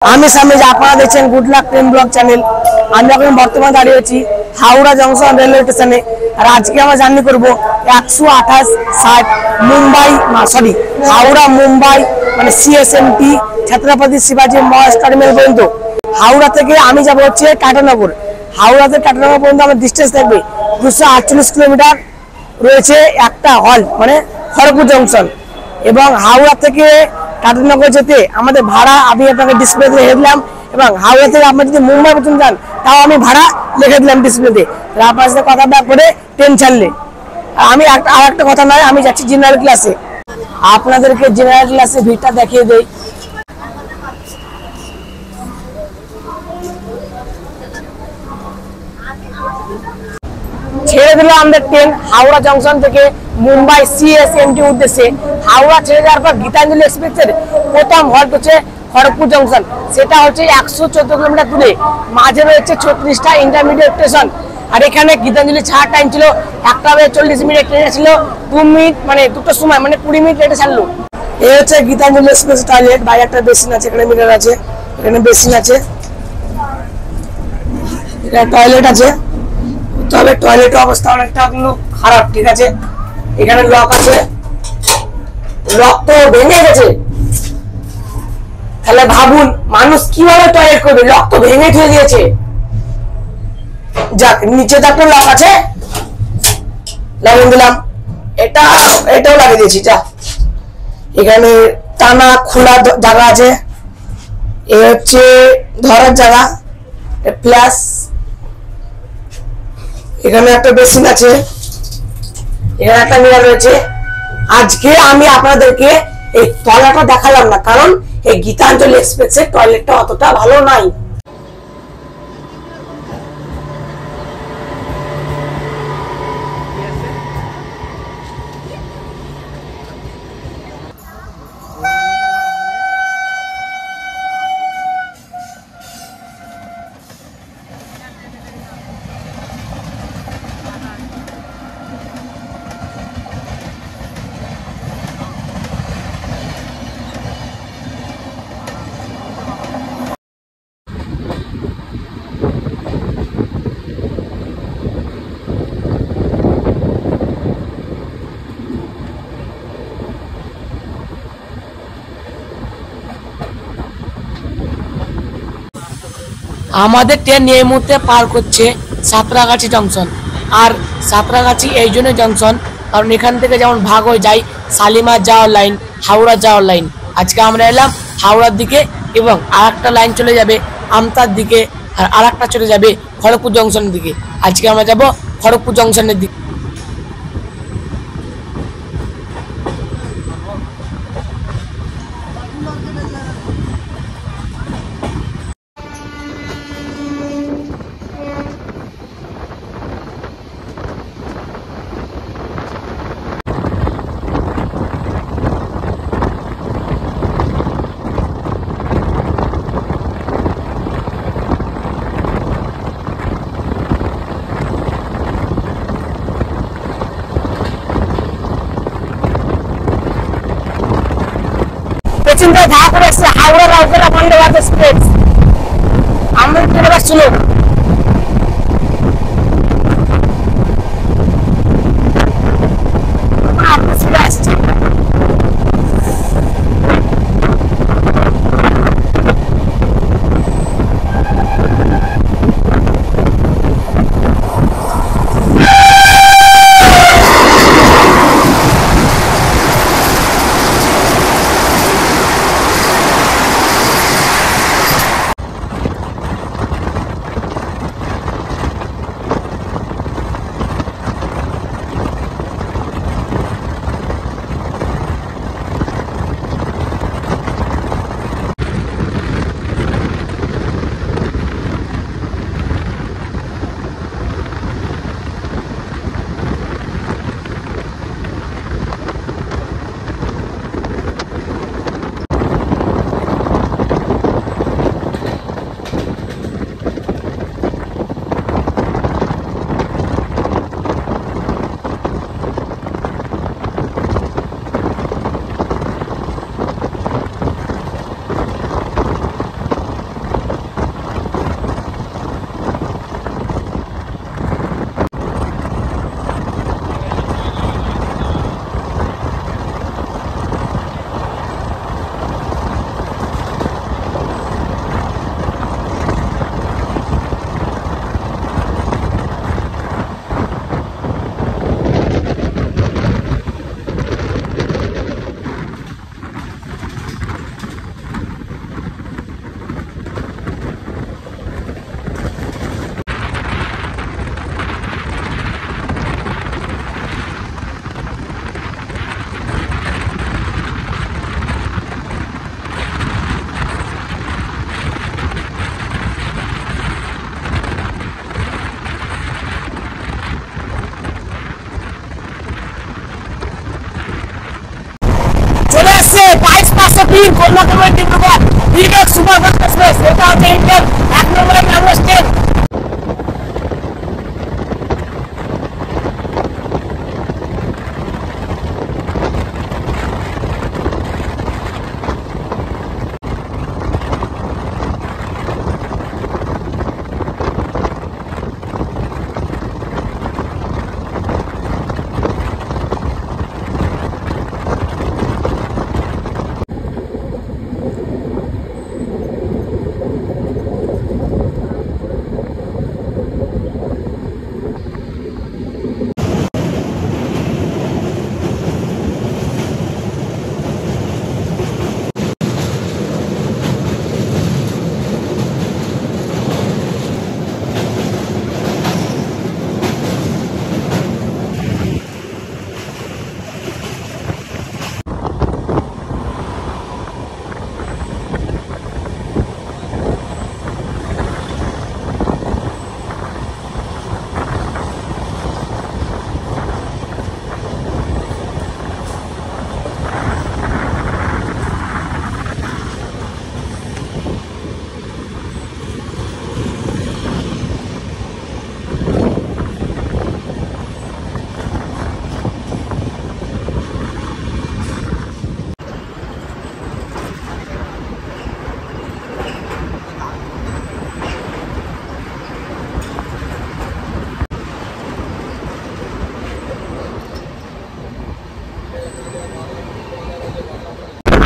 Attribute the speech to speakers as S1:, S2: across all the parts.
S1: আমি সামনে যে আপনারা দেখছেন good luck train blog channel. আমি এখন বর্তমানে দাঁড়িয়ে আছি হাওড়া জংশন রেলওয়ে স্টেশনে। আর আজকে আমরা জার্নি করব 128/60 মুম্বাই সরি হাওড়া মুম্বাই মানে সিএসএমটি ছত্রপতি শিবাজি মহারাজ টার্মিনাল পর্যন্ত। হাওড়া থেকে আমি যাব হচ্ছে টাটানগর। হাওড়া থেকে টাটানগর পর্যন্ত আমার ডিস্টেন্স থাকবে 248 কিলোমিটার। রয়েছে একটা হল মানে খড়গপুর জংশন। এবং হাওড়া থেকে টাটানগর যেতে আমাদের ভাড়া আমি আপনাকে ডিসপ্লেতে লিখে দিলাম। এবং হাওড়া থেকে আপনি যদি মুম্বাই পর্যন্ত যান তাও আমি ভাড়া লিখে দিলাম ডিসপ্লেতে। আপনার সাথে কথা ব্যাক করে ট্রেন ছাড়লে আমি আর একটা কথা নয়, আমি যাচ্ছি জেনারেল ক্লাসে। আপনাদেরকে জেনারেল ক্লাসে ভিড়টা দেখিয়ে দেই। ছেড়ে দিল আমাদের ট্রেন হাওড়া জংশন থেকে মুম্বাই সিএসএমটি উদ্দেশ্যে। হাওড়া ছেড়ে যাওয়ার পর গীতাঞ্জলি এক্সপ্রেসের প্রথম হল্ট হচ্ছে খড়গপুর জংশন। সেটা হচ্ছে 114 কিলোমিটার দূরে। মাঝে রয়েছে 36টা ইন্টারমিডিয়েট স্টেশন। আর এখানে গীতাঞ্জলি ছাড়ার টাইম ছিল 1:40 ট্রেন ছিল 2 মিনিট মানে দুটোর সময় মানে 20 মিনিট লেটে ছাড়লো। এই হচ্ছে গীতাঞ্জলি এক্সপ্রেস টয়লেট। বাইরে একটা বেসিন আছে, এখানে মিটার আছে, এখানে বেসিন আছে, এখানে টয়লেট আছে। তবে টয়লেটের অবস্থা অনেকটা কিন্তু খারাপ, ঠিক আছে। এখানে লক আছে, লক তো ভেঙে গেছে। তাহলে ভাবুন মানুষ কিভাবে টয়লেট করবে, লক তো ভেঙে ধুয়ে দিয়েছে। যাক, নিচে তো একটা লক আছে, লাগিয়ে দিলাম। এটাও লাগিয়ে দিয়েছি। যা, এখানে টানা খোলা জায়গা আছে। এ হচ্ছে ধরার জায়গা প্লাস এখানে একটা বেসিন আছে, এখানে একটা মিরর রয়েছে। আজকে আমি আপনাদেরকে এই টয়লেটটা দেখালাম না, কারণ এই গীতাঞ্জলি এক্সপ্রেসের টয়লেটটা অতটা ভালো নাই। আমাদের ট্রেন এই মুহূর্তে পার করছে সাঁতরাগাছি জংশন। আর সাঁতরাগাছি এই জন্য জংশন কারণ এখান থেকে যেমন ভাগ হয়ে যায় শালিমার যাওয়ার লাইন, হাওড়া যাওয়ার লাইন। আজকে আমরা এলাম হাওড়ার দিকে এবং আর একটা লাইন চলে যাবে আমতার দিকে, আর একটা চলে যাবে খড়গপুর জংশনের দিকে। আজকে আমরা যাব খড়গপুর জংশনের দিকে। পেছনটা ভাগ করে এসছে হাওড়া রাউরকেলা বন্দে ভারত এক্সপ্রেস। আমরা ট্রেনে আসছিল আসছে। বীর কন্যাকুমারী ডিব্রুগড় বিবেক সুপারফাস্ট এক্সপ্রেস, এটা হচ্ছে ইন্ডিয়ান 1 নম্বরের ম্যাঙ্গোস ট্রেন।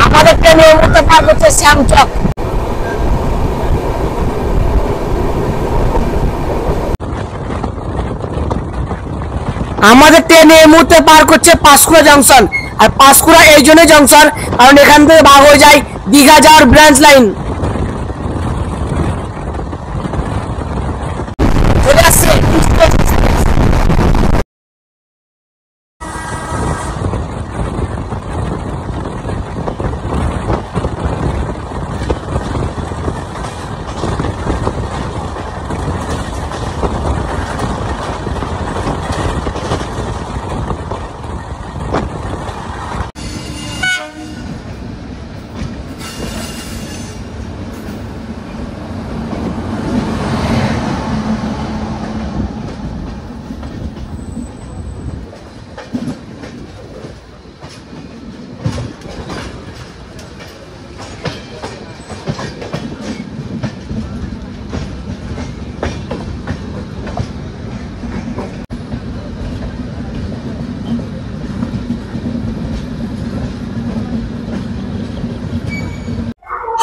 S1: আমাদের ট্রেন এই মুহূর্তে পার করছে শ্যামচক। আমাদের ট্রেন এই মুহূর্তে পার করছে পাঁশকুড়া জংশন। আর পাঁশকুড়া এই জন্য জংশন কারণ এখান থেকে ভাগ হয়ে যায় দীঘা যাওয়ার ব্রাঞ্চ লাইন।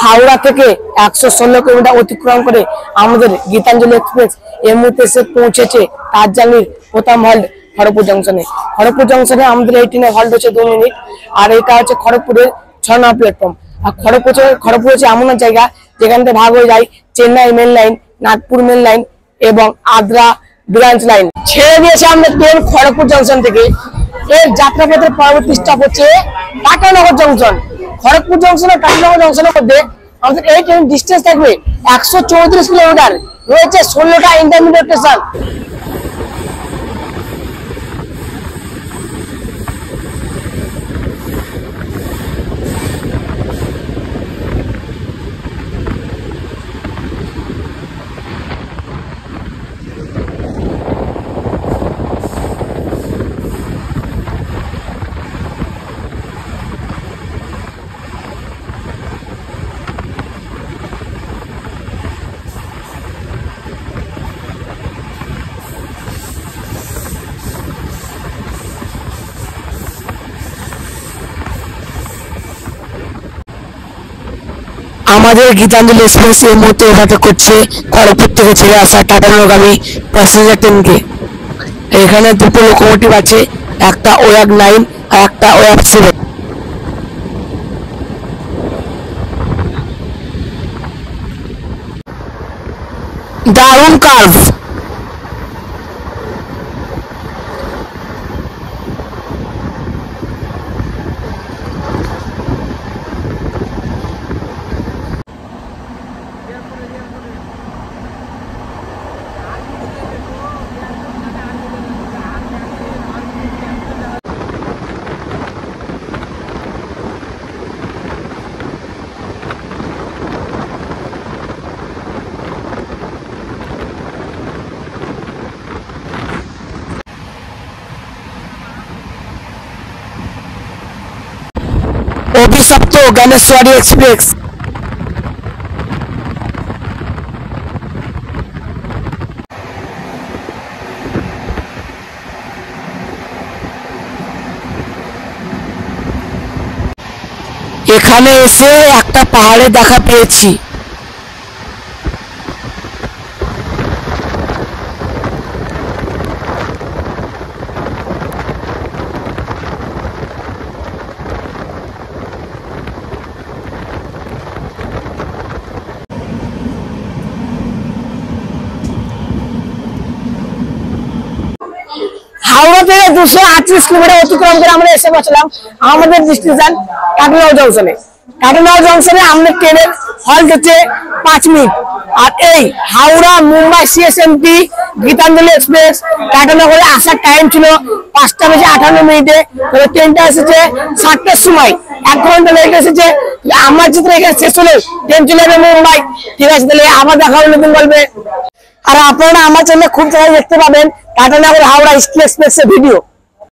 S1: হাওড়া থেকে 116 কিলোমিটার অতিক্রম করে আমাদের গীতাঞ্জলি এক্সপ্রেস এই মুহূর্তে এসে পৌঁছেছে তার জার্নির প্রথম হল্ট খড়গপুর জংশনে। খড়গপুর জংশনে আমাদের এই ট্রেনের হল্ট হচ্ছে 2 মিনিট। আর এটা হচ্ছে খড়গপুরের 6 নম্বর প্ল্যাটফর্ম। আর খড়গপুর হচ্ছে এমন এক জায়গা যেখান থেকে ভাগ হয়ে যায় Chennai main line, Nagpur main line এবং আদ্রা ব্রাঞ্চ লাইন। ছেড়ে দিয়েছে আমাদের ট্রেন খড়গপুর জংশন থেকে। এর যাত্রাপথের পরবর্তী স্টপ হচ্ছে টাটানগর জংশন। খড়গপুর জংশন আর টাটানগর জংশনের মধ্যে আমাদের এই ট্রেন ডিস্টেন্স থাকবে 134 কিলোমিটার। রয়েছে 16টা ইন্টারমিডিয়েট স্টেশন। আমাদের গীতাঞ্জলি এক্সপ্রেস এই মুহূর্তে ওভারটেক করছে খড়গপুর থেকে ছেড়ে আসা টাটানগামী প্যাসেঞ্জার ট্রেনকে। এখানে দুটো লোকোমোটিভ আছে, একটা ওয়াগ 9 আর একটা ওয়াগ 7। দারুণ কার্ভ। অভিশপ্ত জ্ঞানেশ্বরী এক্সপ্রেস। এখানে এসে একটা পাহাড়ে দেখা পেয়েছি। হাওড়া থেকে 238 কিলোমিটার অতিক্রম করে আমরা এসে পৌঁছলাম আমাদের ডেস্টিনেশন কাটোনাও জংশনে। কাটোনাও জংশনে আমাদের ট্রেনের হল্ট হচ্ছে 5 মিনিট। আর এই হাওড়া মুম্বাই সিএসএমটি গীতাঞ্জলি এক্সপ্রেস কাটোনগরে আসার টাইম ছিল 5:58 তবে ট্রেনটা এসেছে 7টার সময়, 1 ঘন্টা লেট এসেছে। আমার চিত্র এখানে শেষ হলে ট্রেন চলে যাবে মুম্বাই। ঠিক আছে, তাহলে আবার দেখা হবে নতুন গল্পে। আর আপনারা আমার চ্যানেলে খুব জায়গায় দেখতে পাবেন কাটোনগর হাওড়া স্টিল এক্সপ্রেস এর ভিডিও।